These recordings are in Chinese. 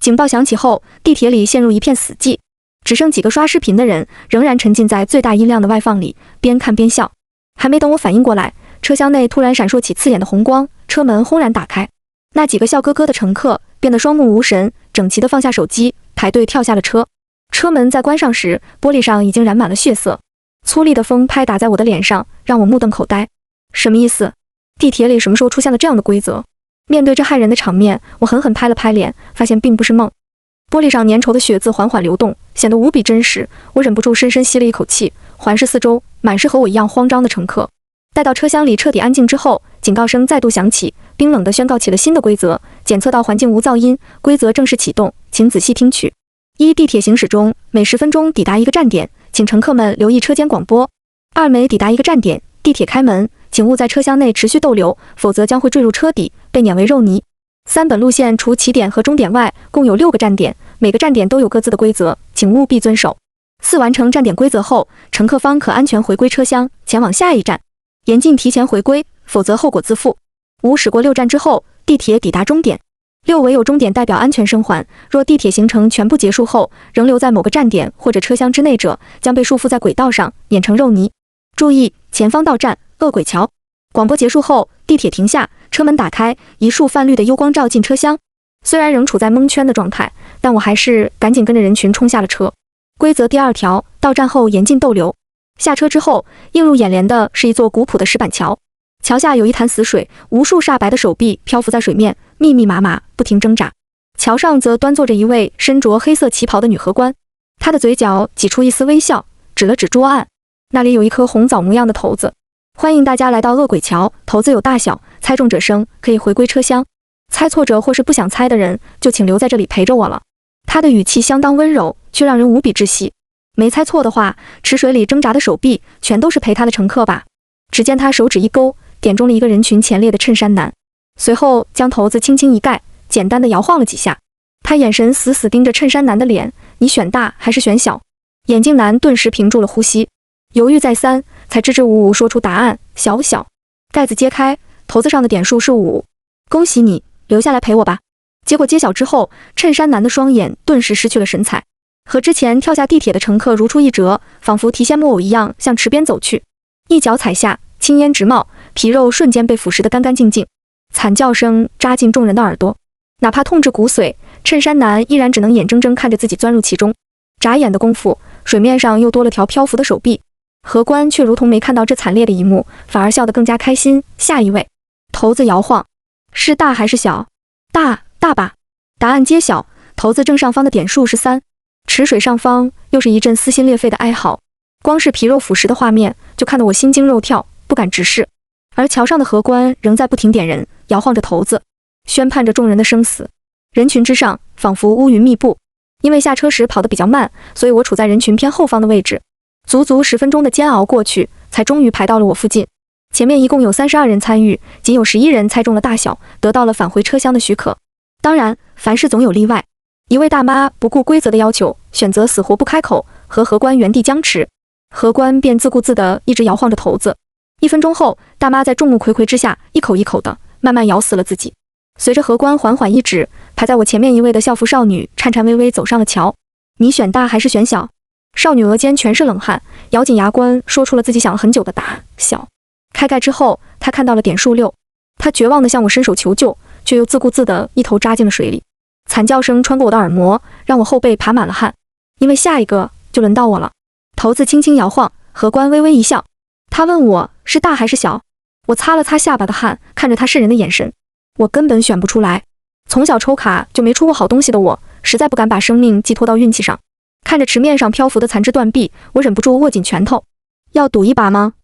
警报响起后，地铁里陷入一片死寂，只剩几个刷视频的人仍然沉浸在最大音量的外放里，边看边笑。还没等我反应过来，车厢内突然闪烁起刺眼的红光，车门轰然打开。那几个笑呵呵的乘客变得双目无神，整齐地放下手机，排队跳下了车。车门在关上时，玻璃上已经染满了血色。粗粝的风拍打在我的脸上，让我目瞪口呆。什么意思？地铁里什么时候出现了这样的规则？面对这骇人的场面，我狠狠拍了拍脸，发现并不是梦。玻璃上粘稠的血渍缓缓流动，显得无比真实。我忍不住深深吸了一口气，环视四周，满是和我一样慌张的乘客。待到车厢里彻底安静之后，警告声再度响起，冰冷地宣告起了新的规则：检测到环境无噪音，规则正式启动，请仔细听取。一、地铁行驶中，每10分钟抵达一个站点，请乘客们留意车间广播。二、每抵达一个站点，地铁开门，请勿在车厢内持续逗留，否则将会坠入车底，被碾为肉泥。三、本路线除起点和终点外，共有6个站点，每个站点都有各自的规则，请务必遵守。四、完成站点规则后，乘客方可安全回归车厢，前往下一站，严禁提前回归，否则后果自负。五、驶过6站之后，地铁抵达终点。六、唯有终点代表安全生还，若地铁行程全部结束后，仍留在某个站点或者车厢之内者，将被束缚在轨道上，碾成肉泥。注意，前方到站恶鬼桥。广播结束后，地铁停下，车门打开，一束泛绿的幽光照进车厢。虽然仍处在蒙圈的状态，但我还是赶紧跟着人群冲下了车。规则第2条，到站后严禁逗留。下车之后，映入眼帘的是一座古朴的石板桥，桥下有一潭死水，无数煞白的手臂漂浮在水面，密密麻麻，不停挣扎。桥上则端坐着一位身着黑色旗袍的女荷官，她的嘴角挤出一丝微笑，指了指桌案，那里有一颗红枣模样的骰子。欢迎大家来到恶鬼桥，骰子有大小，猜中者生，可以回归车厢。猜错者或是不想猜的人，就请留在这里陪着我了。他的语气相当温柔，却让人无比窒息。没猜错的话，池水里挣扎的手臂全都是陪他的乘客吧。只见他手指一勾，点中了一个人群前列的衬衫男，随后将骰子轻轻一盖，简单的摇晃了几下。他眼神死死盯着衬衫男的脸，你选大还是选小？眼镜男顿时屏住了呼吸，犹豫再三，才支支吾吾说出答案：小小。盖子揭开，骰子上的点数是5。恭喜你，留下来陪我吧。结果揭晓之后，衬衫男的双眼顿时失去了神采，和之前跳下地铁的乘客如出一辙，仿佛提线木偶一样向池边走去。一脚踩下，青烟直冒，皮肉瞬间被腐蚀得干干净净，惨叫声扎进众人的耳朵。哪怕痛至骨髓，衬衫男依然只能眼睁睁看着自己钻入其中。眨眼的功夫，水面上又多了条漂浮的手臂。荷官却如同没看到这惨烈的一幕，反而笑得更加开心。下一位，骰子摇晃，是大还是小？大吧。答案揭晓，骰子正上方的点数是3。池水上方又是一阵撕心裂肺的哀嚎，光是皮肉腐蚀的画面就看得我心惊肉跳，不敢直视。而桥上的荷官仍在不停点人，摇晃着骰子，宣判着众人的生死。人群之上仿佛乌云密布，因为下车时跑得比较慢，所以我处在人群偏后方的位置。足足10分钟的煎熬过去，才终于排到了我附近。前面一共有32人参与，仅有11人猜中了大小，得到了返回车厢的许可。当然，凡事总有例外。一位大妈不顾规则的要求，选择死活不开口，和荷官原地僵持。荷官便自顾自地一直摇晃着骰子。1分钟后，大妈在众目睽睽之下，一口一口的慢慢咬死了自己。随着荷官缓缓一指，排在我前面一位的校服少女颤颤巍巍走上了桥。你选大还是选小？少女额间全是冷汗，咬紧牙关说出了自己想了很久的答案：小。开盖之后，她看到了点数6，她绝望地向我伸手求救，却又自顾自地一头扎进了水里。惨叫声穿过我的耳膜，让我后背爬满了汗，因为下一个就轮到我了。骰子轻轻摇晃，荷官微微一笑，他问我是大还是小。我擦了擦下巴的汗，看着他渗人的眼神，我根本选不出来。从小抽卡就没出过好东西的我，实在不敢把生命寄托到运气上。看着池面上漂浮的残肢断臂，我忍不住握紧拳头。要赌一把吗？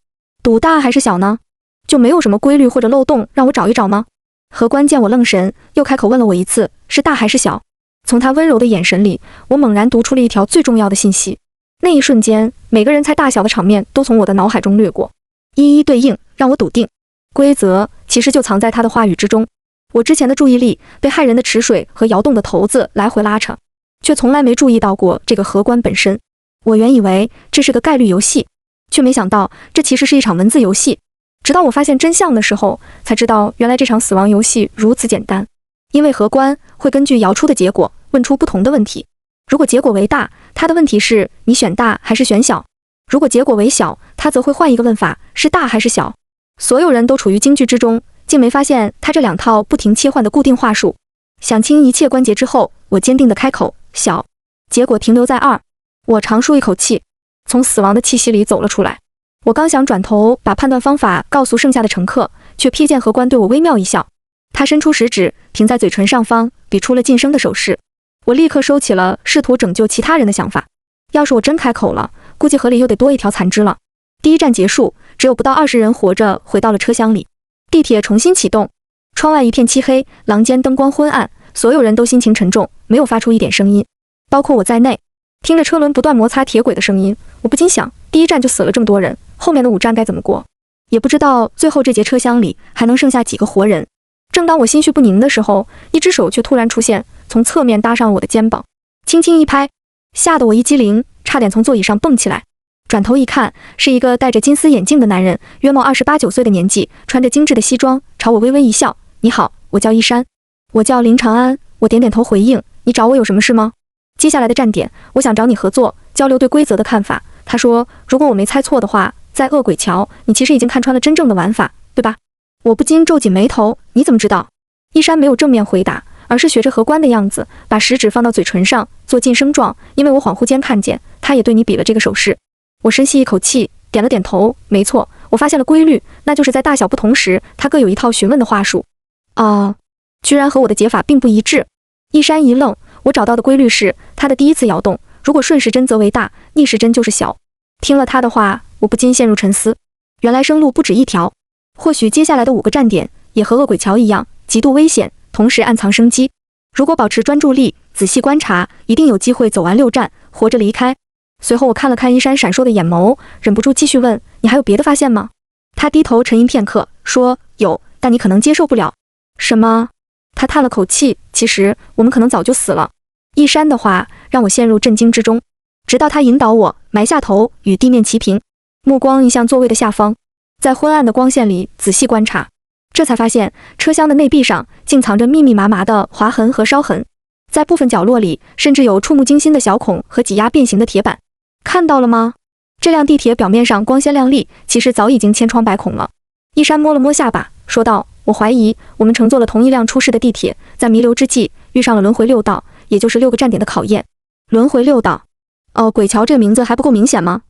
赌大还是小呢？就没有什么规律或者漏洞让我找一找吗？荷官见我愣神，又开口问了我一次，是大还是小？从他温柔的眼神里，我猛然读出了一条最重要的信息。那一瞬间，每个人猜大小的场面都从我的脑海中掠过，一一对应，让我笃定。规则其实就藏在他的话语之中。我之前的注意力被骇人的池水和摇动的骰子来回拉扯，却从来没注意到过这个荷官本身。我原以为这是个概率游戏，却没想到这其实是一场文字游戏。直到我发现真相的时候，才知道原来这场死亡游戏如此简单。因为荷官会根据摇出的结果问出不同的问题。如果结果为大，他的问题是你选大还是选小？如果结果为小，他则会换一个问法，是大还是小？所有人都处于惊惧之中，竟没发现他这2套不停切换的固定话术。想清一切关节之后，我坚定地开口，小。结果停留在2。我长舒一口气，从死亡的气息里走了出来。我刚想转头把判断方法告诉剩下的乘客，却瞥见荷官对我微妙一笑。他伸出食指，停在嘴唇上方，比出了噤声的手势。我立刻收起了试图拯救其他人的想法。要是我真开口了，估计河里又得多一条残肢了。第1站结束，只有不到20人活着回到了车厢里。地铁重新启动，窗外一片漆黑，廊间灯光昏暗，所有人都心情沉重，没有发出一点声音，包括我在内。听着车轮不断摩擦铁轨的声音，我不禁想，第1站就死了这么多人，后面的5站该怎么过？也不知道最后这节车厢里还能剩下几个活人。正当我心绪不宁的时候，一只手却突然出现，从侧面搭上我的肩膀，轻轻一拍，吓得我一激灵，差点从座椅上蹦起来。转头一看，是一个戴着金丝眼镜的男人，约莫28、9岁的年纪，穿着精致的西装，朝我微微一笑：“你好，我叫一山。”我叫林长安。我点点头回应：“你找我有什么事吗？”接下来的站点，我想找你合作，交流对规则的看法。他说：“如果我没猜错的话，在恶鬼桥，你其实已经看穿了真正的玩法，对吧？”我不禁皱紧眉头：“你怎么知道？”一山没有正面回答，而是学着荷官的样子，把食指放到嘴唇上，做噤声状，因为我恍惚间看见他也对你比了这个手势。我深吸一口气，点了点头：“没错，我发现了规律，那就是在大小不同时，他各有一套询问的话术。”居然和我的解法并不一致。一山一愣，我找到的规律是，他的第一次摇动，如果顺时针则为大，逆时针就是小。听了他的话，我不禁陷入沉思。原来生路不止一条，或许接下来的5个站点也和恶鬼桥一样，极度危险，同时暗藏生机。如果保持专注力，仔细观察，一定有机会走完6站，活着离开。随后我看了看一山闪烁的眼眸，忍不住继续问：“你还有别的发现吗？”他低头沉吟片刻，说：“有，但你可能接受不了。”什么？他叹了口气：“其实我们可能早就死了。”一山的话让我陷入震惊之中，直到他引导我埋下头，与地面齐平，目光移向座位的下方，在昏暗的光线里仔细观察，这才发现车厢的内壁上竟藏着密密麻麻的划痕和烧痕，在部分角落里甚至有触目惊心的小孔和挤压变形的铁板。看到了吗？这辆地铁表面上光鲜亮丽，其实早已经千疮百孔了。一山摸了摸下巴，说道：“我怀疑我们乘坐了同一辆出事的地铁，在弥留之际遇上了轮回6道，也就是6个站点的考验。”轮回6道？鬼桥这个名字还不够明显吗？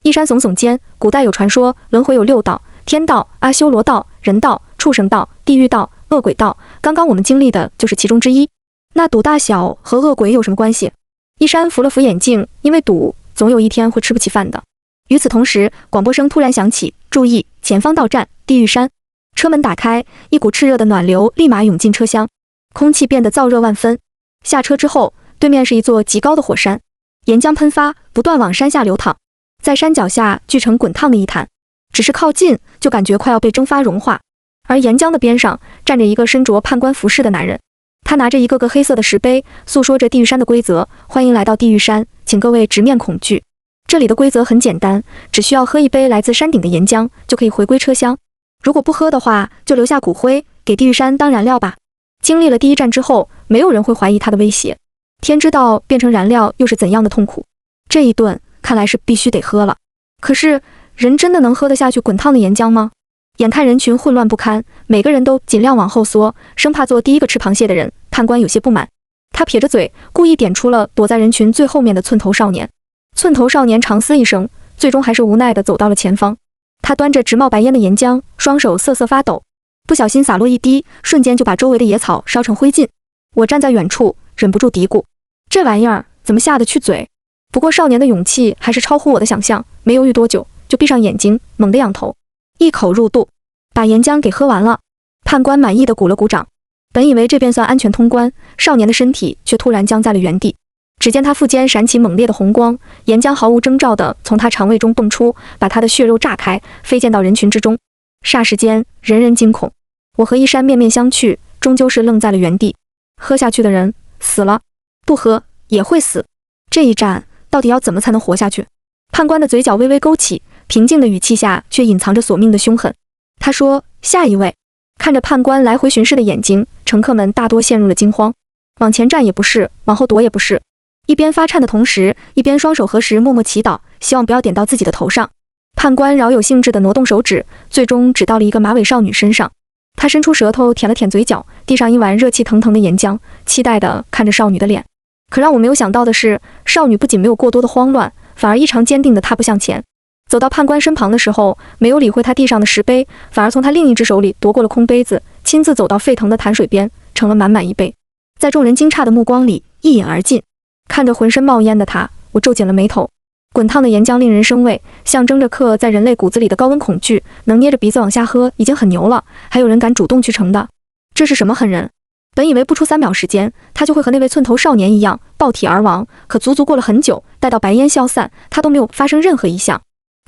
一山耸耸肩，古代有传说，轮回有6道：天道、阿修罗道、人道、畜生道、地狱道、恶鬼道。刚刚我们经历的就是其中之一。那赌大小和恶鬼有什么关系？一山扶了扶眼镜，因为赌总有一天会吃不起饭的。与此同时，广播声突然响起：“注意，前方到站地狱山。”车门打开，一股炽热的暖流立马涌进车厢，空气变得燥热万分。下车之后，对面是一座极高的火山，岩浆喷发，不断往山下流淌，在山脚下聚成滚烫的一滩，只是靠近就感觉快要被蒸发融化。而岩浆的边上站着一个身着判官服饰的男人，他拿着一个个黑色的石碑，诉说着地狱山的规则：“欢迎来到地狱山，请各位直面恐惧。”这里的规则很简单，只需要喝一杯来自山顶的岩浆，就可以回归车厢。如果不喝的话，就留下骨灰，给地狱山当燃料吧。经历了第1站之后，没有人会怀疑他的威胁。天知道变成燃料又是怎样的痛苦。这一顿看来是必须得喝了。可是人真的能喝得下去滚烫的岩浆吗？眼看人群混乱不堪，每个人都尽量往后缩，生怕做第一个吃螃蟹的人。判官有些不满，他撇着嘴，故意点出了躲在人群最后面的寸头少年。寸头少年长嘶一声，最终还是无奈地走到了前方。他端着直冒白烟的岩浆，双手瑟瑟发抖，不小心洒落一滴，瞬间就把周围的野草烧成灰烬。我站在远处，忍不住嘀咕：这玩意儿怎么下得去嘴？不过少年的勇气还是超乎我的想象，没犹豫多久，就闭上眼睛，猛地仰头，一口入肚，把岩浆给喝完了。判官满意的鼓了鼓掌。本以为这便算安全通关，少年的身体却突然僵在了原地。只见他腹间闪起猛烈的红光，岩浆毫无征兆地从他肠胃中迸出，把他的血肉炸开，飞溅到人群之中。霎时间，人人惊恐。我和一山面面相觑，终究是愣在了原地。喝下去的人死了，不喝也会死。这一战到底要怎么才能活下去？判官的嘴角微微勾起，平静的语气下却隐藏着索命的凶狠。他说：“下一位。”看着判官来回巡视的眼睛，乘客们大多陷入了惊慌。往前站也不是，往后躲也不是。一边发颤的同时，一边双手合十，默默祈祷，希望不要点到自己的头上。判官饶有兴致地挪动手指，最终指到了一个马尾少女身上。他伸出舌头舔了舔嘴角，递上一碗热气腾腾的岩浆，期待地看着少女的脸。可让我没有想到的是，少女不仅没有过多的慌乱，反而异常坚定地踏步向前。走到判官身旁的时候，没有理会他地上的石碑，反而从他另一只手里夺过了空杯子，亲自走到沸腾的潭水边，盛了满满一杯，在众人惊诧的目光里一饮而尽。看着浑身冒烟的他，我皱紧了眉头。滚烫的岩浆令人生畏，象征着刻在人类骨子里的高温恐惧，能捏着鼻子往下喝已经很牛了，还有人敢主动去盛的，这是什么狠人？本以为不出3秒时间，他就会和那位寸头少年一样爆体而亡，可足足过了很久，待到白烟消散，他都没有发生任何异象，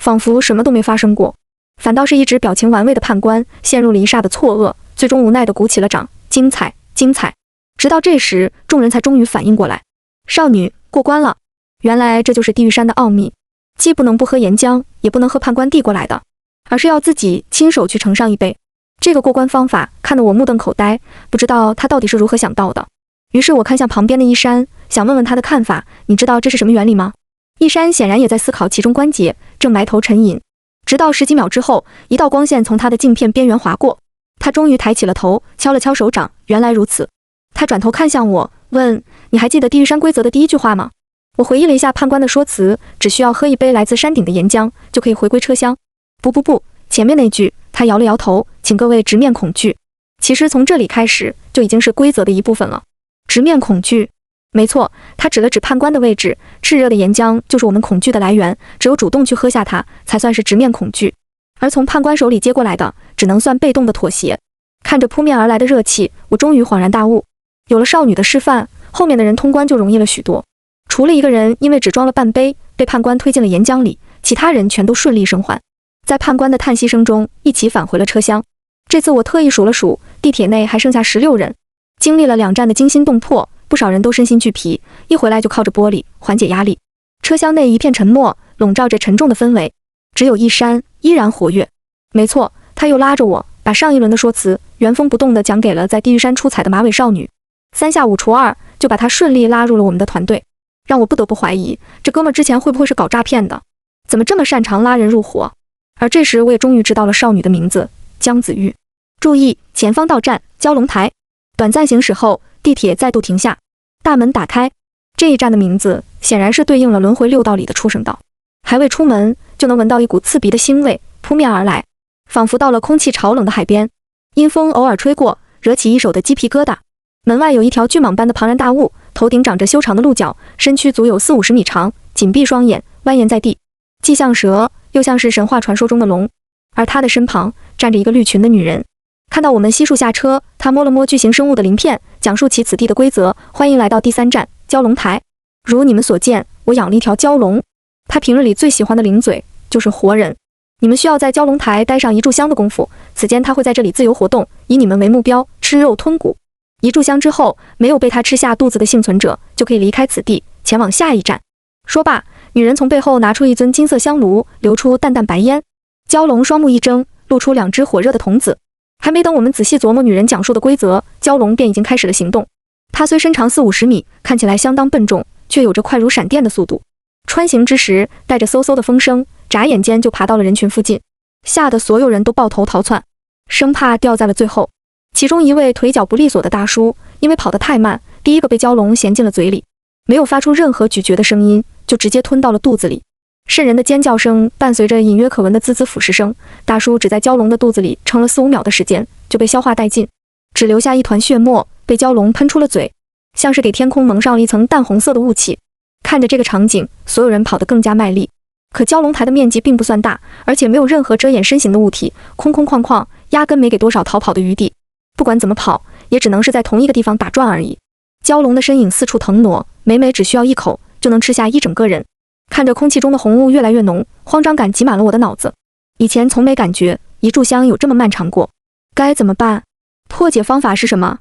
仿佛什么都没发生过。反倒是一直表情玩味的判官陷入了一霎的错愕，最终无奈地鼓起了掌，精彩，精彩。直到这时，众人才终于反应过来，少女过关了。原来这就是地狱山的奥秘，既不能不喝岩浆，也不能喝判官递过来的，而是要自己亲手去盛上一杯。这个过关方法看得我目瞪口呆，不知道他到底是如何想到的。于是我看向旁边的一山，想问问他的看法，你知道这是什么原理吗？一山显然也在思考其中关节，正埋头沉吟。直到10几秒之后，一道光线从他的镜片边缘划过，他终于抬起了头，敲了敲手掌，原来如此。他转头看向我，问，你还记得地狱山规则的第1句话吗？我回忆了一下判官的说辞，只需要喝一杯来自山顶的岩浆，就可以回归车厢。不，前面那句，他摇了摇头，请各位直面恐惧。其实从这里开始，就已经是规则的一部分了。直面恐惧，没错，他指了指判官的位置，炽热的岩浆就是我们恐惧的来源，只有主动去喝下它，才算是直面恐惧。而从判官手里接过来的，只能算被动的妥协。看着扑面而来的热气，我终于恍然大悟，有了少女的示范，后面的人通关就容易了许多。除了一个人因为只装了半杯，被判官推进了岩浆里，其他人全都顺利生还。在判官的叹息声中，一起返回了车厢。这次我特意数了数，地铁内还剩下16人。经历了2站的惊心动魄，不少人都身心俱疲，一回来就靠着玻璃缓解压力。车厢内一片沉默，笼罩着沉重的氛围，只有一山依然活跃。没错，他又拉着我，把上一轮的说辞原封不动地讲给了在地狱山出彩的马尾少女，3下5除2就把他顺利拉入了我们的团队。让我不得不怀疑，这哥们之前会不会是搞诈骗的？怎么这么擅长拉人入伙？而这时我也终于知道了少女的名字，江子玉。注意，前方到站蛟龙台。短暂行驶后，地铁再度停下，大门打开。这一站的名字显然是对应了轮回6道里的畜生道。还未出门，就能闻到一股刺鼻的腥味扑面而来，仿佛到了空气潮冷的海边。阴风偶尔吹过，惹起一手的鸡皮疙瘩。门外有一条巨蟒般的庞然大物，头顶长着修长的鹿角，身躯足有40-50米长，紧闭双眼，蜿蜒在地，既像蛇，又像是神话传说中的龙。而他的身旁站着一个绿裙的女人。看到我们悉数下车，他摸了摸巨型生物的鳞片，讲述起此地的规则。欢迎来到第3站蛟龙台。如你们所见，我养了一条蛟龙，他平日里最喜欢的零嘴就是活人。你们需要在蛟龙台待上1炷香的功夫，此间他会在这里自由活动，以你们为目标，吃肉吞骨。1炷香之后，没有被他吃下肚子的幸存者就可以离开此地，前往下一站。说罢，女人从背后拿出一尊金色香炉，流出淡淡白烟。蛟龙双目一睁，露出2只火热的瞳子。还没等我们仔细琢磨女人讲述的规则，蛟龙便已经开始了行动。它虽身长40-50米，看起来相当笨重，却有着快如闪电的速度。穿行之时，带着嗖嗖的风声，眨眼间就爬到了人群附近，吓得所有人都抱头逃窜，生怕掉在了最后。其中一位腿脚不利索的大叔，因为跑得太慢，第一个被蛟龙衔进了嘴里，没有发出任何咀嚼的声音，就直接吞到了肚子里。瘆人的尖叫声伴随着隐约可闻的滋滋腐蚀声，大叔只在蛟龙的肚子里撑了4-5秒的时间，就被消化殆尽，只留下一团血沫，被蛟龙喷出了嘴，像是给天空蒙上了一层淡红色的雾气。看着这个场景，所有人跑得更加卖力。可蛟龙台的面积并不算大，而且没有任何遮掩身形的物体，空空旷旷，压根没给多少逃跑的余地。不管怎么跑，也只能是在同一个地方打转而已。蛟龙的身影四处腾挪，每每只需要一口，就能吃下一整个人。看着空气中的红雾越来越浓，慌张感挤满了我的脑子。以前从没感觉1炷香有这么漫长过，该怎么办？破解方法是什么？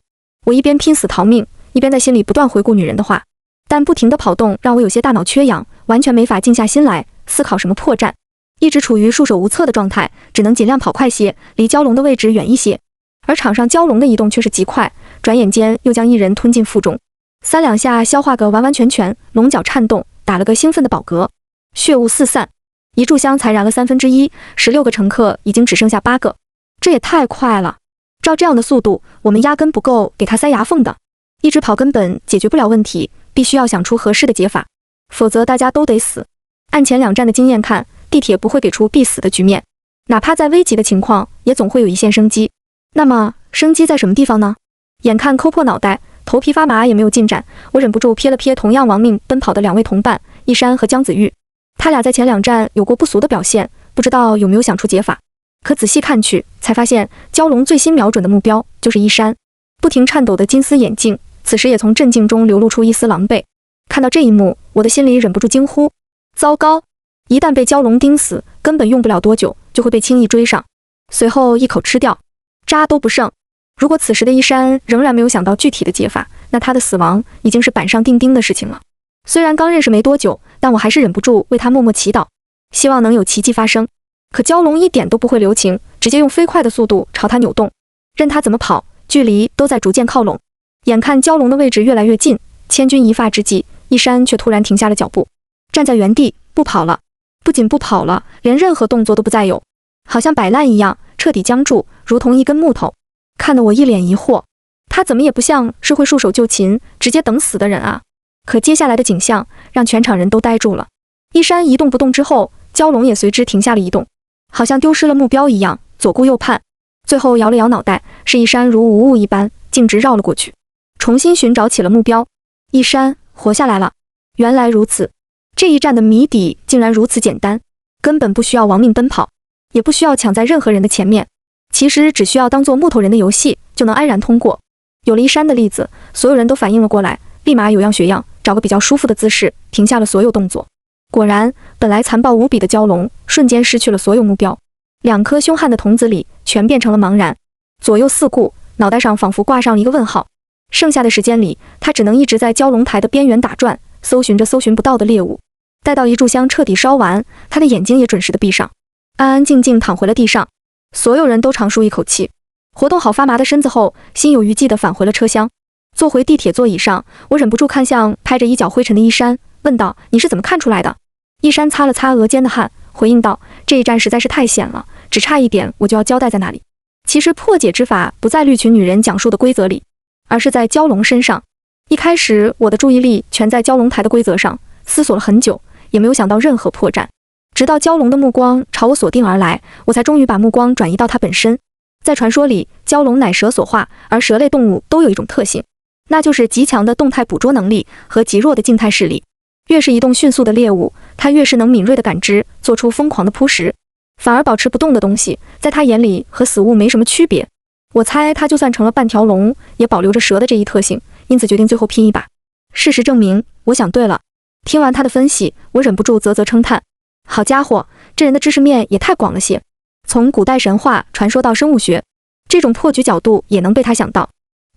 我一边拼死逃命，一边在心里不断回顾女人的话，但不停的跑动让我有些大脑缺氧，完全没法静下心来思考什么破绽，一直处于束手无策的状态，只能尽量跑快些，离蛟龙的位置远一些。而场上蛟龙的移动却是极快，转眼间又将一人吞进腹中。3两下消化个完完全全，龙角颤动，打了个兴奋的饱嗝，血雾四散，一炷香才燃了1/3，16个乘客已经只剩下8个，这也太快了！照这样的速度，我们压根不够给他塞牙缝的，一直跑根本解决不了问题，必须要想出合适的解法，否则大家都得死。按前2站的经验看，地铁不会给出必死的局面，哪怕在危急的情况，也总会有一线生机。那么生机在什么地方呢？眼看抠破脑袋，头皮发麻也没有进展，我忍不住瞥了瞥同样亡命奔跑的2位同伴，一山和姜子玉。他俩在前2站有过不俗的表现，不知道有没有想出解法。可仔细看去，才发现蛟龙最新瞄准的目标就是一山。不停颤抖的金丝眼镜，此时也从震惊中流露出一丝狼狈。看到这一幕，我的心里忍不住惊呼：糟糕！一旦被蛟龙盯死，根本用不了多久就会被轻易追上，随后一口吃掉，渣都不剩。如果此时的一山仍然没有想到具体的解法，那他的死亡已经是板上钉钉的事情了。虽然刚认识没多久，但我还是忍不住为他默默祈祷，希望能有奇迹发生。可蛟龙一点都不会留情，直接用飞快的速度朝他扭动，任他怎么跑，距离都在逐渐靠拢。眼看蛟龙的位置越来越近，千钧一发之际，一山却突然停下了脚步，站在原地不跑了。不仅不跑了，连任何动作都不再有，好像摆烂一样，彻底僵住，如同一根木头。看得我一脸疑惑，他怎么也不像是会束手就擒，直接等死的人啊！可接下来的景象让全场人都呆住了。一山一动不动之后，蛟龙也随之停下了移动，好像丢失了目标一样，左顾右盼，最后摇了摇脑袋，是一山如无物一般，径直绕了过去，重新寻找起了目标。一山活下来了，原来如此。这一战的谜底竟然如此简单，根本不需要亡命奔跑，也不需要抢在任何人的前面，其实只需要当做木头人的游戏就能安然通过。有了一山的例子，所有人都反应了过来，立马有样学样，找个比较舒服的姿势，停下了所有动作。果然，本来残暴无比的蛟龙瞬间失去了所有目标，2颗凶悍的瞳子里全变成了茫然，左右四顾，脑袋上仿佛挂上了一个问号。剩下的时间里，他只能一直在蛟龙台的边缘打转，搜寻着搜寻不到的猎物。待到一炷香彻底烧完，他的眼睛也准时的闭上，安安静静躺回了地上。所有人都长舒一口气，活动好发麻的身子后，心有余悸地返回了车厢。坐回地铁座椅上，我忍不住看向拍着衣角灰尘的一山，问道：你是怎么看出来的？一山擦了擦额间的汗，回应道：这一战实在是太险了，只差一点我就要交代在那里。其实破解之法不在绿裙女人讲述的规则里，而是在蛟龙身上。一开始我的注意力全在蛟龙台的规则上，思索了很久，也没有想到任何破绽。直到蛟龙的目光朝我锁定而来，我才终于把目光转移到它本身。在传说里，蛟龙乃蛇所化，而蛇类动物都有一种特性，那就是极强的动态捕捉能力和极弱的静态视力。越是移动迅速的猎物，它越是能敏锐的感知，做出疯狂的扑食。反而保持不动的东西，在它眼里和死物没什么区别。我猜它就算成了半条龙，也保留着蛇的这一特性，因此决定最后拼一把。事实证明，我想对了。听完他的分析，我忍不住啧啧称叹：好家伙，这人的知识面也太广了些，从古代神话传说到生物学，这种破局角度也能被他想到。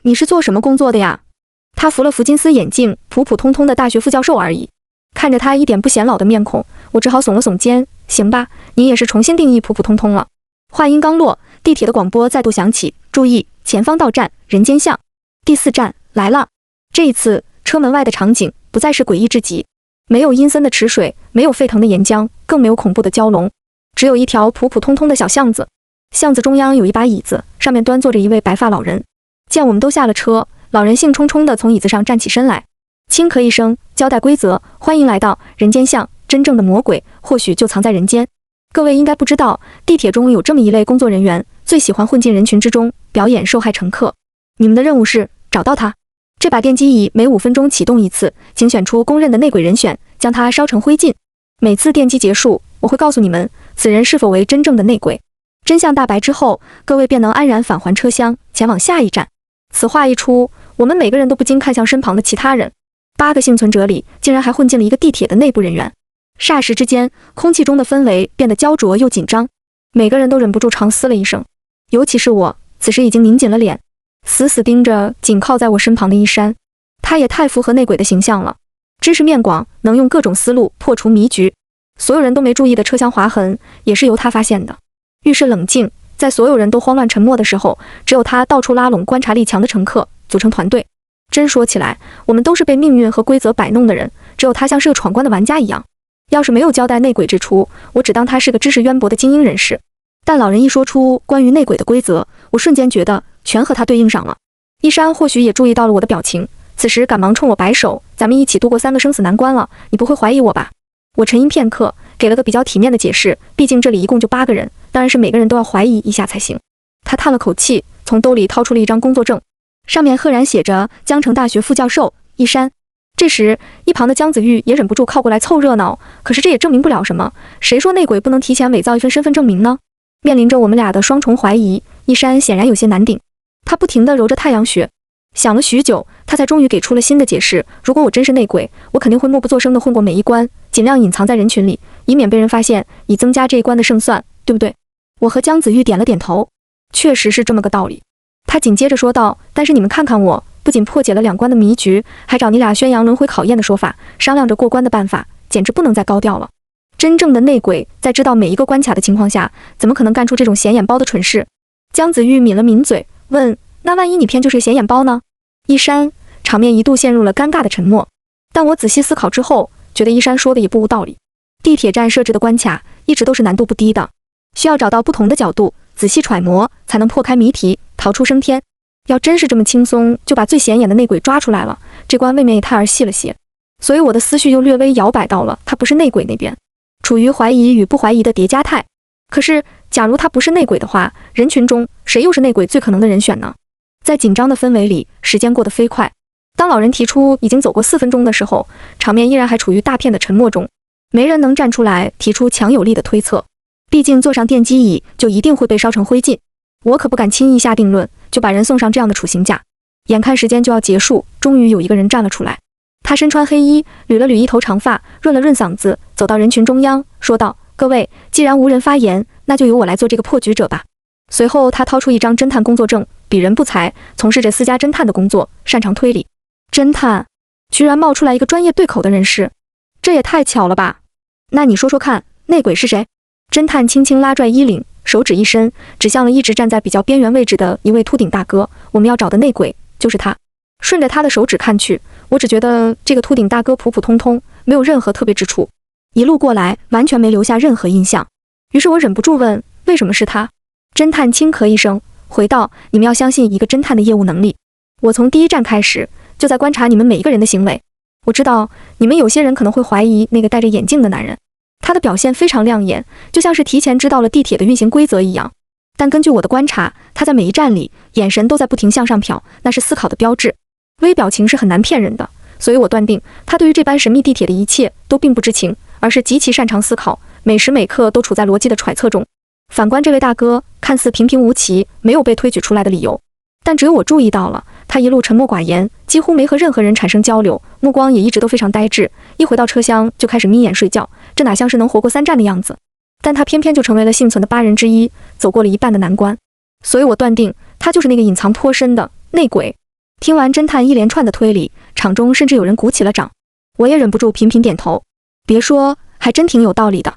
你是做什么工作的呀？他扶了扶金丝眼镜，普普通通的大学副教授而已。看着他一点不显老的面孔，我只好耸了耸肩，行吧，你也是重新定义普普通通了。话音刚落，地铁的广播再度响起，注意，前方到站人间巷，第4站来了。这一次车门外的场景不再是诡异至极，没有阴森的池水，没有沸腾的岩浆，更没有恐怖的蛟龙，只有一条普普通通的小巷子。巷子中央有一把椅子，上面端坐着一位白发老人。见我们都下了车，老人兴冲冲地从椅子上站起身来，轻咳一声，交代规则：欢迎来到人间巷，真正的魔鬼或许就藏在人间。各位应该不知道，地铁中有这么一类工作人员，最喜欢混进人群之中，表演受害乘客。你们的任务是找到他。这把电机椅每5分钟启动一次，请选出公认的内鬼人选，将他烧成灰烬。每次电击结束，我会告诉你们此人是否为真正的内鬼。真相大白之后，各位便能安然返还车厢，前往下一站。此话一出，我们每个人都不禁看向身旁的其他人。8个幸存者里，竟然还混进了一个地铁的内部人员。霎时之间，空气中的氛围变得焦灼又紧张，每个人都忍不住长嘶了一声。尤其是我，此时已经拧紧了脸，死死盯着紧靠在我身旁的一山。他也太符合内鬼的形象了，知识面广，能用各种思路破除迷局。所有人都没注意的车厢划痕，也是由他发现的。遇事冷静，在所有人都慌乱沉默的时候，只有他到处拉拢观察力强的乘客，组成团队。真说起来，我们都是被命运和规则摆弄的人，只有他像是个闯关的玩家一样。要是没有交代内鬼之处，我只当他是个知识渊博的精英人士。但老人一说出关于内鬼的规则，我瞬间觉得全和他对应上了。一山或许也注意到了我的表情，此时赶忙冲我摆手：“咱们一起度过3个生死难关了，你不会怀疑我吧？”我沉吟片刻，给了个比较体面的解释，毕竟这里一共就8个人，当然是每个人都要怀疑一下才行。他叹了口气，从兜里掏出了一张工作证，上面赫然写着江城大学副教授一山。这时一旁的江子玉也忍不住靠过来凑热闹，可是这也证明不了什么，谁说内鬼不能提前伪造一份身份证明呢？面临着我们俩的双重怀疑，一山显然有些难顶，他不停地揉着太阳穴，想了许久，他才终于给出了新的解释：如果我真是内鬼，我肯定会默不作声地混过每一关，尽量隐藏在人群里，以免被人发现，以增加这一关的胜算，对不对？我和江子玉点了点头，确实是这么个道理。他紧接着说道：但是你们看看我，不仅破解了2关的迷局，还找你俩宣扬轮回考验的说法，商量着过关的办法，简直不能再高调了。真正的内鬼在知道每一个关卡的情况下，怎么可能干出这种显眼包的蠢事？江子玉抿了抿嘴，问：那万一你偏就是显眼包呢？一山，场面一度陷入了尴尬的沉默。但我仔细思考之后，觉得一山说的也不无道理。地铁站设置的关卡一直都是难度不低的，需要找到不同的角度，仔细揣摩，才能破开谜题，逃出升天。要真是这么轻松就把最显眼的内鬼抓出来了，这关未免也太儿戏了些。所以我的思绪又略微摇摆到了他不是内鬼那边，处于怀疑与不怀疑的叠加态。可是假如他不是内鬼的话，人群中谁又是内鬼最可能的人选呢？在紧张的氛围里，时间过得飞快。当老人提出已经走过4分钟的时候，场面依然还处于大片的沉默中，没人能站出来提出强有力的推测。毕竟坐上电击椅就一定会被烧成灰烬，我可不敢轻易下定论，就把人送上这样的处刑架。眼看时间就要结束，终于有一个人站了出来。他身穿黑衣，捋了捋一头长发，润了润嗓子，走到人群中央，说道：各位，既然无人发言，那就由我来做这个破局者吧。随后他掏出一张侦探工作证，鄙人不才，从事着私家侦探的工作，擅长推理。侦探，居然冒出来一个专业对口的人士，这也太巧了吧。那你说说看，内鬼是谁？侦探轻轻拉拽衣领，手指一伸，指向了一直站在比较边缘位置的一位秃顶大哥。我们要找的内鬼就是他。顺着他的手指看去，我只觉得这个秃顶大哥普普通通，没有任何特别之处，一路过来完全没留下任何印象。于是我忍不住问，为什么是他？侦探轻咳一声，回道：你们要相信一个侦探的业务能力。我从第一站开始就在观察你们每一个人的行为，我知道你们有些人可能会怀疑那个戴着眼镜的男人，他的表现非常亮眼，就像是提前知道了地铁的运行规则一样。但根据我的观察，他在每一站里眼神都在不停向上瞟，那是思考的标志。微表情是很难骗人的，所以我断定他对于这般神秘地铁的一切都并不知情，而是极其擅长思考，每时每刻都处在逻辑的揣测中。反观这位大哥，看似平平无奇，没有被推举出来的理由，但只有我注意到了，他一路沉默寡言，几乎没和任何人产生交流，目光也一直都非常呆滞，一回到车厢就开始眯眼睡觉，这哪像是能活过3站的样子。但他偏偏就成为了幸存的8人之一，走过了一半的难关，所以我断定他就是那个隐藏颇深的内鬼。听完侦探一连串的推理，场中甚至有人鼓起了掌，我也忍不住频频点头。别说，还真挺有道理的。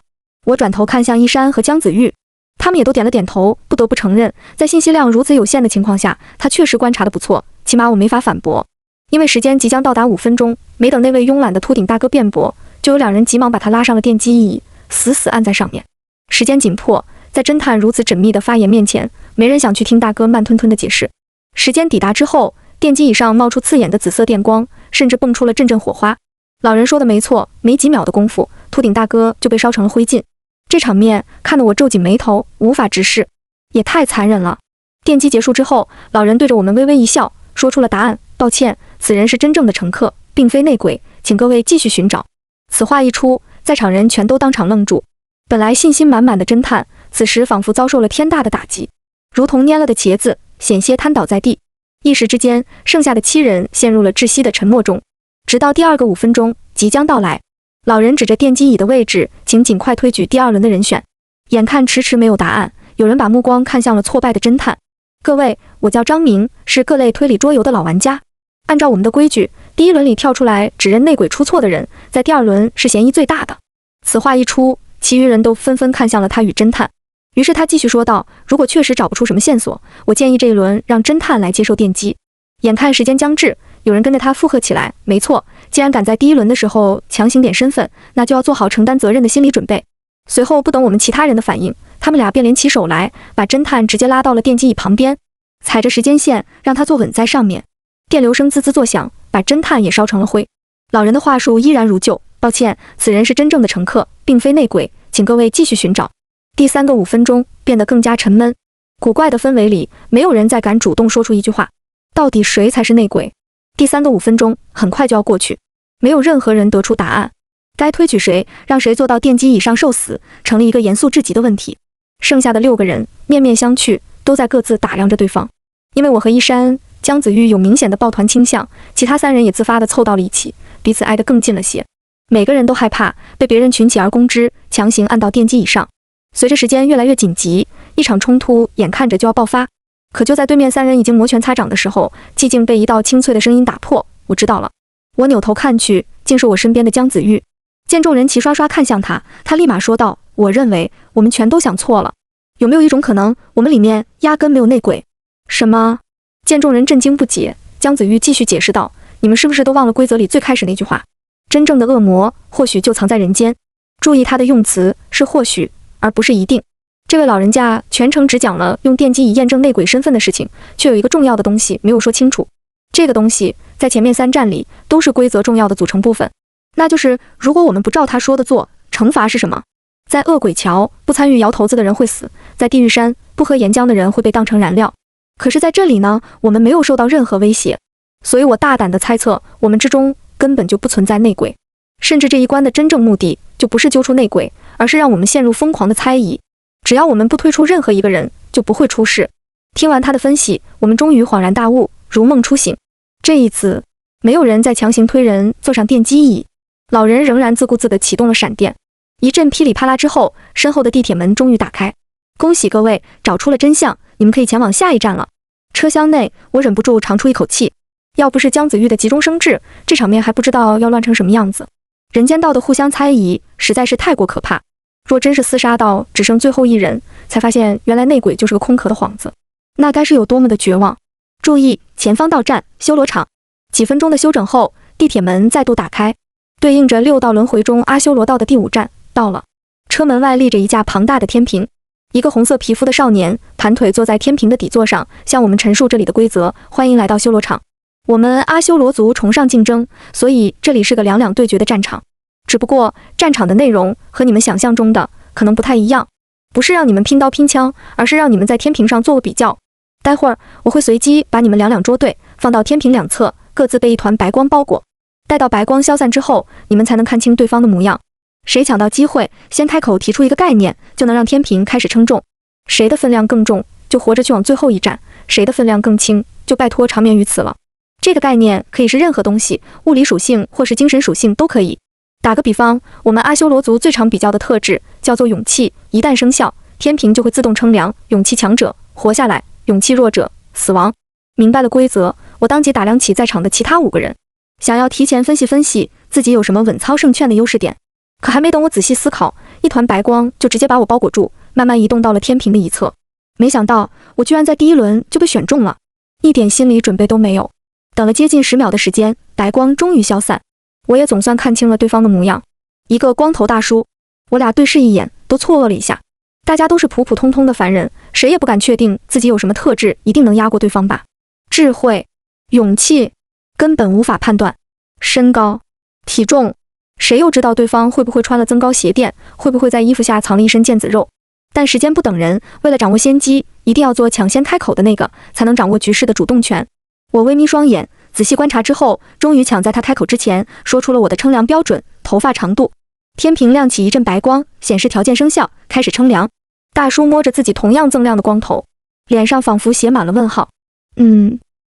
我转头看向一山和江子玉，他们也都点了点头。不得不承认，在信息量如此有限的情况下，他确实观察得不错，起码我没法反驳。因为时间即将到达5分钟，没等那位慵懒的秃顶大哥辩驳，就有2人急忙把他拉上了电击椅，死死按在上面。时间紧迫，在侦探如此缜密的发言面前，没人想去听大哥慢吞吞的解释。时间抵达之后，电机椅上冒出刺眼的紫色电光，甚至蹦出了阵阵火花。老人说的没错，没几秒的功夫，秃顶大哥就被烧成了灰烬。这场面看得我皱紧眉头，无法直视，也太残忍了。电击结束之后，老人对着我们微微一笑，说出了答案：抱歉，此人是真正的乘客，并非内鬼，请各位继续寻找。此话一出，在场人全都当场愣住。本来信心满满的侦探，此时仿佛遭受了天大的打击，如同蔫了的茄子，险些瘫倒在地。一时之间，剩下的7人陷入了窒息的沉默中。直到第2个5分钟即将到来，老人指着电击椅的位置，请尽快推举第2轮的人选。眼看迟迟没有答案，有人把目光看向了挫败的侦探。各位，我叫张明，是各类推理桌游的老玩家。按照我们的规矩，第1轮里跳出来指认内鬼出错的人，在第2轮是嫌疑最大的。此话一出，其余人都纷纷看向了他与侦探。于是他继续说道：如果确实找不出什么线索，我建议这一轮让侦探来接受电击。眼看时间将至，有人跟着他附和起来。没错，既然敢在第一轮的时候强行点身份，那就要做好承担责任的心理准备。随后不等我们其他人的反应，他们俩便联起手来，把侦探直接拉到了电机椅旁边，踩着时间线让他坐稳在上面。电流声滋滋作响，把侦探也烧成了灰。老人的话术依然如旧，抱歉，此人是真正的乘客，并非内鬼，请各位继续寻找。第3个5分钟变得更加沉闷，古怪的氛围里，没有人再敢主动说出一句话。到底谁才是内鬼？第3个5分钟很快就要过去，没有任何人得出答案。该推举谁，让谁坐到电机椅上受死，成了一个严肃至极的问题。剩下的6个人面面相觑，都在各自打量着对方。因为我和一山、姜子玉有明显的抱团倾向，其他3人也自发地凑到了一起，彼此挨得更近了些。每个人都害怕被别人群起而攻之，强行按到电机椅上。随着时间越来越紧急，一场冲突眼看着就要爆发。可就在对面3人已经摩拳擦掌的时候，寂静被一道清脆的声音打破。我知道了。我扭头看去，竟是我身边的姜子玉。见众人齐刷刷看向他，他立马说道：“我认为我们全都想错了。有没有一种可能，我们里面压根没有内鬼？”什么？见众人震惊不解，姜子玉继续解释道：“你们是不是都忘了规则里最开始那句话？真正的恶魔或许就藏在人间。”注意他的用词是或许，而不是一定。这位老人家全程只讲了用电机以验证内鬼身份的事情，却有一个重要的东西没有说清楚。这个东西在前面3站里都是规则重要的组成部分，那就是如果我们不照他说的做，惩罚是什么？在恶鬼桥，不参与摇头子的人会死；在地狱山，不喝岩浆的人会被当成燃料。可是在这里呢，我们没有受到任何威胁，所以我大胆地猜测，我们之中根本就不存在内鬼，甚至这一关的真正目的就不是揪出内鬼，而是让我们陷入疯狂的猜疑。只要我们不推出任何一个人，就不会出事。听完他的分析，我们终于恍然大悟，如梦初醒。这一次，没有人再强行推人坐上电机椅，老人仍然自顾自地启动了闪电。一阵噼里啪啦之后，身后的地铁门终于打开。恭喜各位，找出了真相，你们可以前往下一站了。车厢内，我忍不住长出一口气。要不是姜子玉的急中生智，这场面还不知道要乱成什么样子。人间道的互相猜疑实在是太过可怕。若真是厮杀到只剩最后一人，才发现原来内鬼就是个空壳的幌子，那该是有多么的绝望。注意，前方到站修罗场。几分钟的休整后，地铁门再度打开，对应着6道轮回中阿修罗道的第5站到了。车门外立着一架庞大的天平，一个红色皮肤的少年盘腿坐在天平的底座上，向我们陈述这里的规则：欢迎来到修罗场。我们阿修罗族崇尚竞争，所以这里是个两两对决的战场。只不过战场的内容和你们想象中的可能不太一样，不是让你们拼刀拼枪，而是让你们在天平上做个比较。待会儿我会随机把你们两两捉对，放到天平两侧，各自被一团白光包裹。待到白光消散之后，你们才能看清对方的模样。谁抢到机会，先开口提出一个概念，就能让天平开始称重。谁的分量更重，就活着去往最后一站；谁的分量更轻，就拜托长眠于此了。这个概念可以是任何东西，物理属性或是精神属性都可以。打个比方，我们阿修罗族最常比较的特质叫做勇气，一旦生效，天平就会自动称量，勇气强者活下来，勇气弱者死亡。明白了规则，我当即打量起在场的其他5个人，想要提前分析分析自己有什么稳操胜券的优势点。可还没等我仔细思考，一团白光就直接把我包裹住，慢慢移动到了天平的一侧。没想到我居然在第1轮就被选中了，一点心理准备都没有。等了接近10秒的时间，白光终于消散，我也总算看清了对方的模样，一个光头大叔。我俩对视一眼，都错愕了一下。大家都是普普通通的凡人，谁也不敢确定自己有什么特质一定能压过对方吧。智慧、勇气，根本无法判断。身高、体重，谁又知道对方会不会穿了增高鞋垫，会不会在衣服下藏了一身腱子肉。但时间不等人，为了掌握先机，一定要做抢先开口的那个，才能掌握局势的主动权。我微眯双眼，仔细观察之后，终于抢在他开口之前说出了我的称量标准：头发长度。天平亮起一阵白光，显示条件生效，开始称量。大叔摸着自己同样锃亮的光头，脸上仿佛写满了问号。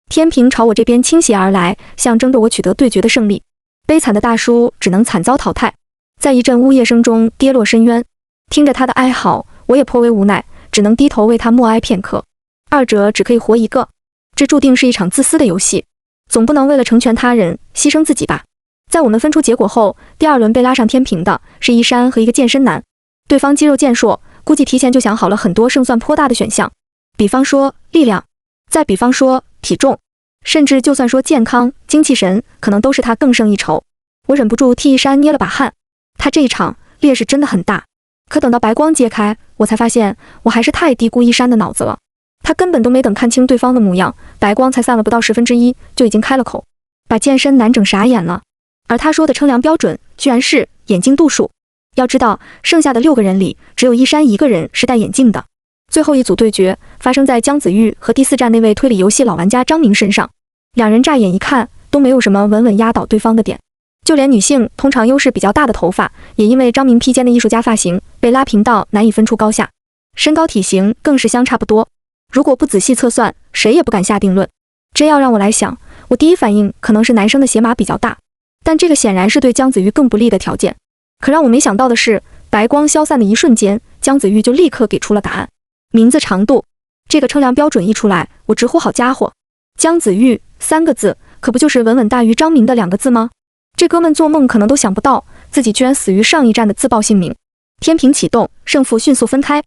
天平朝我这边倾斜而来，象征着我取得对决的胜利。悲惨的大叔只能惨遭淘汰，在一阵呜咽声中跌落深渊。听着他的哀嚎，我也颇为无奈，只能低头为他默哀片刻。二者只可以活一个，这注定是一场自私的游戏，总不能为了成全他人牺牲自己吧。在我们分出结果后，第2轮被拉上天平的是一山和一个健身男，对方肌肉健硕，估计提前就想好了很多胜算颇大的选项，比方说力量，再比方说体重。甚至就算说健康、精气神，可能都是他更胜一筹。我忍不住替一山捏了把汗，他这一场劣势真的很大。可等到白光揭开，我才发现我还是太低估一山的脑子了。他根本都没等看清对方的模样，白光才散了不到1/10，就已经开了口，把健身男整傻眼了。而他说的称量标准，居然是眼镜度数。要知道，剩下的6个人里，只有一山一个人是戴眼镜的。最后一组对决发生在姜子玉和第4站那位推理游戏老玩家张明身上，两人乍眼一看都没有什么稳稳压倒对方的点。就连女性通常优势比较大的头发，也因为张明披肩的艺术家发型被拉平到难以分出高下，身高体型更是相差不多。如果不仔细测算，谁也不敢下定论。真要让我来想，我第一反应可能是男生的鞋码比较大，但这个显然是对姜子玉更不利的条件。可让我没想到的是，白光消散的一瞬间，姜子玉就立刻给出了答案：名字长度。这个称量标准一出来，我直呼好家伙，姜子玉3个字，可不就是稳稳大于张明的2个字吗？这哥们做梦可能都想不到，自己居然死于上一战的自爆姓名。天平启动，胜负迅速分开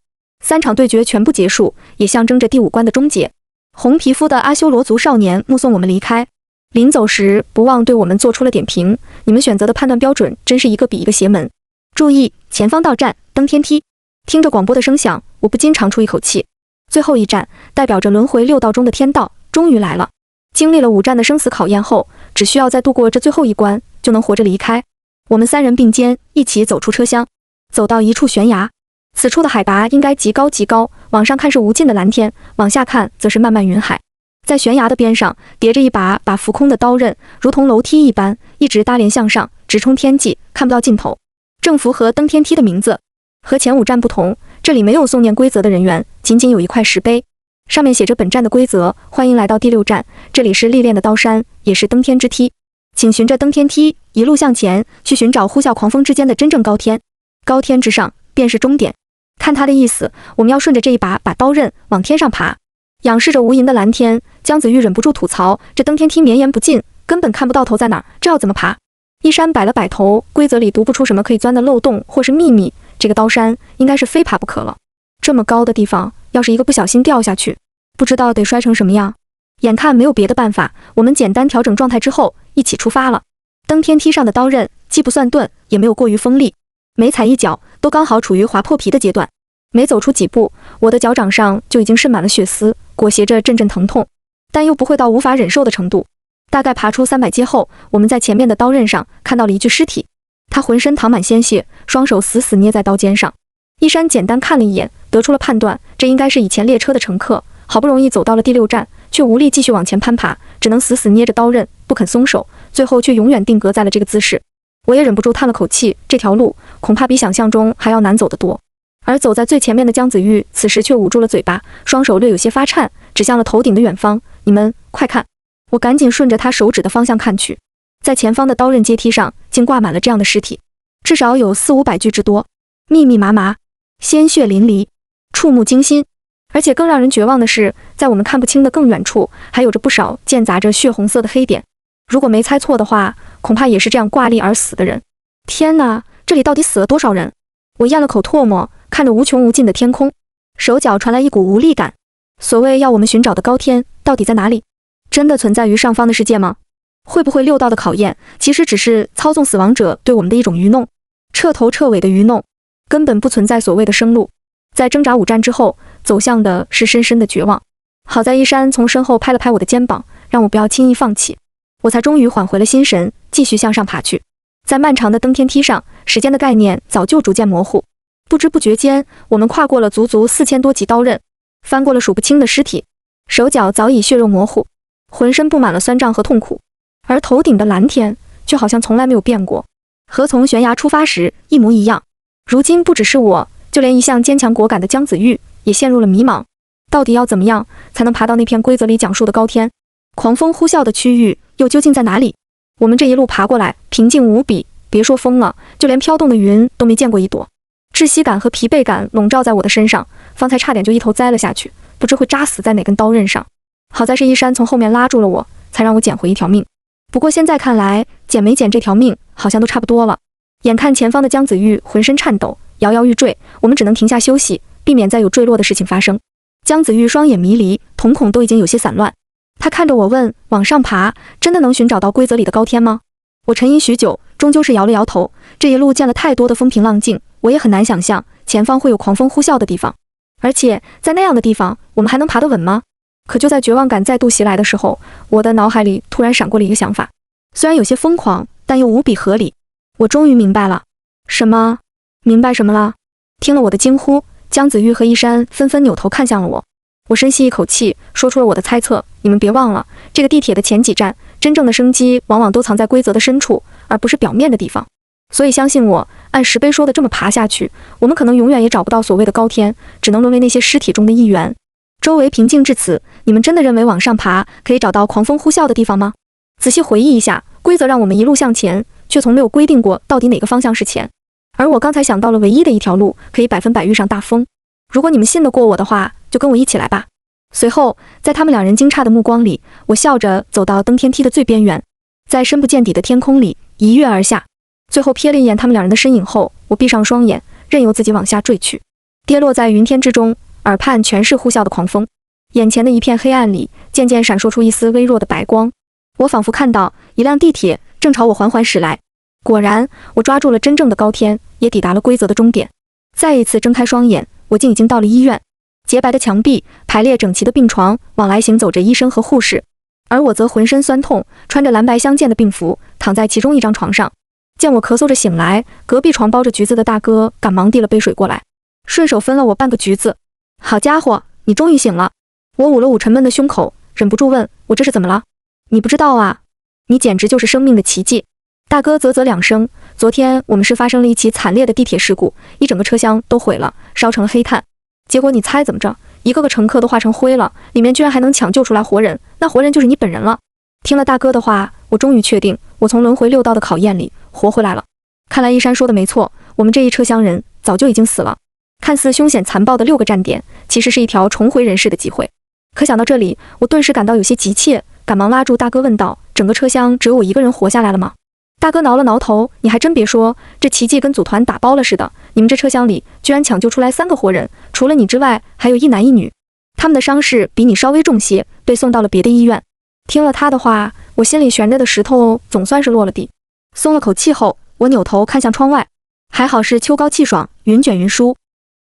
，3场对决全部结束，也象征着第5关的终结。红皮肤的阿修罗族少年目送我们离开，临走时不忘对我们做出了点评：你们选择的判断标准真是一个比一个邪门。注意，前方到站，登天梯。听着广播的声响，我不禁长出一口气。最后一站，代表着轮回6道中的天道，终于来了。经历了5战的生死考验后，只需要再度过这最后一关，就能活着离开。我们3人并肩一起走出车厢，走到一处悬崖。此处的海拔应该极高极高，往上看是无尽的蓝天，往下看则是漫漫云海。在悬崖的边上叠着一把浮空的刀刃，如同楼梯一般，一直搭连向上，直冲天际，看不到尽头。正符合登天梯的名字。和前5站不同，这里没有诵念规则的人员，仅仅有一块石碑，上面写着本站的规则：欢迎来到第6站，这里是历练的刀山，也是登天之梯，请循着登天梯一路向前，去寻找呼啸狂风之间的真正高天，高天之上便是终点。看他的意思，我们要顺着这一把刀刃往天上爬。仰视着无垠的蓝天，姜子玉忍不住吐槽：这登天梯绵延不尽，根本看不到头在哪儿，这要怎么爬？一山摆了摆头，规则里读不出什么可以钻的漏洞或是秘密，这个刀山应该是非爬不可了。这么高的地方，要是一个不小心掉下去，不知道得摔成什么样。眼看没有别的办法，我们简单调整状态之后，一起出发了。登天梯上的刀刃既不算钝，也没有过于锋利，每踩一脚都刚好处于划破皮的阶段。没走出几步，我的脚掌上就已经渗满了血丝，裹挟着阵阵疼痛，但又不会到无法忍受的程度。大概爬出300阶后，我们在前面的刀刃上看到了一具尸体，他浑身淌满鲜血，双手死死捏在刀尖上。一山简单看了一眼，得出了判断，这应该是以前列车的乘客，好不容易走到了第6站，却无力继续往前攀爬，只能死死捏着刀刃不肯松手，最后却永远定格在了这个姿势。我也忍不住叹了口气，这条路恐怕比想象中还要难走得多。而走在最前面的姜子玉此时却捂住了嘴巴，双手略有些发颤，指向了头顶的远方：你们快看！我赶紧顺着他手指的方向看去，在前方的刀刃阶梯上竟挂满了这样的尸体，至少有400-500具之多，密密麻麻，鲜血淋漓，触目惊心。而且更让人绝望的是，在我们看不清的更远处，还有着不少间杂着血红色的黑点。如果没猜错的话，恐怕也是这样挂历而死的人。天哪，这里到底死了多少人？我咽了口唾沫，看着无穷无尽的天空，手脚传来一股无力感。所谓要我们寻找的高天，到底在哪里？真的存在于上方的世界吗？会不会6道的考验其实只是操纵死亡者对我们的一种愚弄，彻头彻尾的愚弄，根本不存在所谓的生路。在挣扎5战之后，走向的是深深的绝望。好在一山从身后拍了拍我的肩膀，让我不要轻易放弃，我才终于缓回了心神，继续向上爬去。在漫长的登天梯上，时间的概念早就逐渐模糊，不知不觉间，我们跨过了足足4000多级刀刃，翻过了数不清的尸体，手脚早已血肉模糊，浑身布满了酸胀和痛苦，而头顶的蓝天却好像从来没有变过，和从悬崖出发时一模一样。如今不只是我，就连一向坚强果敢的姜子玉也陷入了迷茫，到底要怎么样才能爬到那片规则里讲述的高天？狂风呼啸的区域又究竟在哪里？我们这一路爬过来平静无比，别说风了，就连飘动的云都没见过一朵。窒息感和疲惫感笼罩在我的身上，方才差点就一头栽了下去，不知会扎死在哪根刀刃上。好在是一山从后面拉住了我，才让我捡回一条命。不过现在看来，捡没捡这条命好像都差不多了。眼看前方的姜子玉浑身颤抖，摇摇欲坠，我们只能停下休息，避免再有坠落的事情发生。姜子玉双眼迷离，瞳孔都已经有些散乱，他看着我问：往上爬，真的能寻找到规则里的高天吗？我沉吟许久，终究是摇了摇头。这一路见了太多的风平浪静，我也很难想象前方会有狂风呼啸的地方。而且在那样的地方，我们还能爬得稳吗？可就在绝望感再度袭来的时候，我的脑海里突然闪过了一个想法，虽然有些疯狂，但又无比合理。我终于明白了。什么？明白什么了？听了我的惊呼，江子玉和一山纷纷扭头看向了我。我深吸一口气，说出了我的猜测。你们别忘了，这个地铁的前几站，真正的生机往往都藏在规则的深处，而不是表面的地方。所以相信我，按石碑说的这么爬下去，我们可能永远也找不到所谓的高天，只能沦为那些尸体中的一员。周围平静至此，你们真的认为往上爬可以找到狂风呼啸的地方吗？仔细回忆一下，规则让我们一路向前，却从没有规定过到底哪个方向是前。而我刚才想到了唯一的一条路，可以100%遇上大风。如果你们信得过我的话，就跟我一起来吧。随后，在他们两人惊诧的目光里，我笑着走到登天梯的最边缘，在深不见底的天空里一跃而下。最后瞥了一眼他们两人的身影后，我闭上双眼，任由自己往下坠去，跌落在云天之中，耳畔全是呼啸的狂风。眼前的一片黑暗里，渐渐闪烁出一丝微弱的白光。我仿佛看到一辆地铁正朝我缓缓驶来。果然，我抓住了真正的高天，也抵达了规则的终点。再一次睁开双眼，我竟已经到了医院。洁白的墙壁，排列整齐的病床，往来行走着医生和护士，而我则浑身酸痛，穿着蓝白相间的病服，躺在其中一张床上。见我咳嗽着醒来，隔壁床包着橘子的大哥赶忙递了杯水过来，顺手分了我半个橘子。好家伙，你终于醒了！我捂了捂沉闷的胸口，忍不住问：我这是怎么了？你不知道啊？你简直就是生命的奇迹。大哥啧啧两声，昨天我们是发生了一起惨烈的地铁事故，一整个车厢都毁了，烧成了黑炭。结果你猜怎么着？一个个乘客都化成灰了，里面居然还能抢救出来活人，那活人就是你本人了。听了大哥的话，我终于确定，我从轮回6道的考验里活回来了。看来一山说的没错，我们这一车厢人早就已经死了。看似凶险残暴的6个站点，其实是一条重回人世的机会。可想到这里，我顿时感到有些急切，赶忙拉住大哥问道：整个车厢只有我一个人活下来了吗？大哥挠了挠头，你还真别说，这奇迹跟组团打包了似的，你们这车厢里居然抢救出来3个活人，除了你之外，还有1男1女，他们的伤势比你稍微重些，被送到了别的医院。听了他的话，我心里悬着的石头总算是落了地，松了口气后，我扭头看向窗外，还好是秋高气爽，云卷云舒，